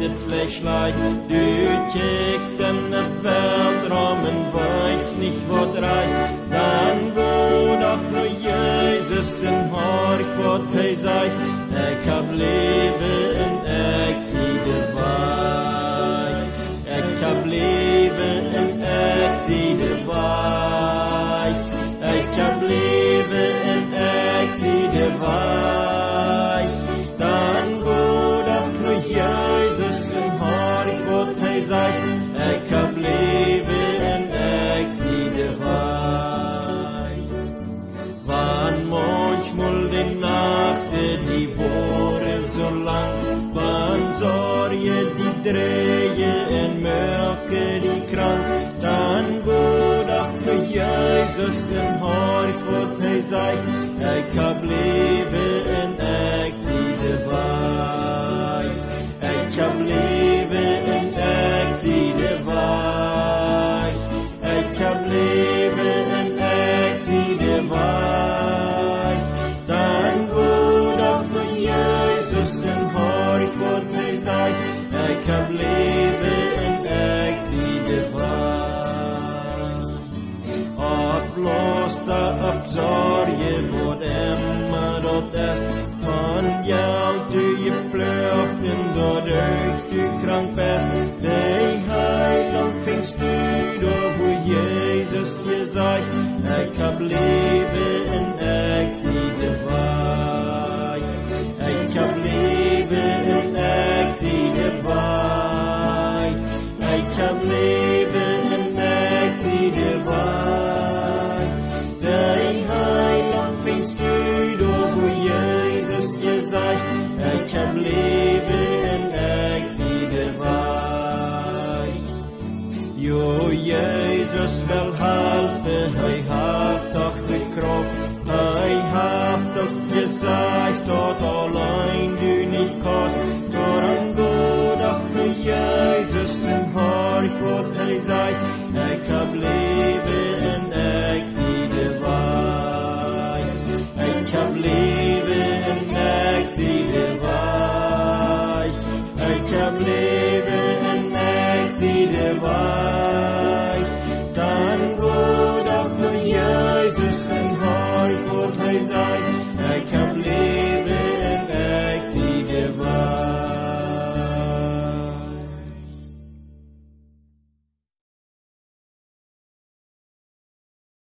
het vlees lijkt. Du kijkt en de veldramen weet niet wat rijdt. Dan go dat naar Jezus en hoor ik wat hij zegt. Ik heb leven en ik zie de waai. Ik heb leven en ik zie de waai. Ik heb leven en ik zie de waai. Dan go dat naar Jezus en hoor ik wat hij zegt. Ik heb leven en ik zie de waai. Want manchmal de nachten die worden zo lang. Want zorgen die draaien en melken die krank. Dan go dat naar Jezus en hoor ik wat hij zegt. Ik heb leven en ik zie de waai. Ik heb leven en ik zie de waai. Ik heb leven en ik zie de waai. Dan go dat naar Jezus en hoor ik wat hij zegt. Ik heb leven en ik zie de waai. Oplosta op zorgen wordt emmer dat est. Van jou doe je vlucht en doorduikt je krank best. De heiland vingst u door hoe Jezus je zegt. Ik heb leven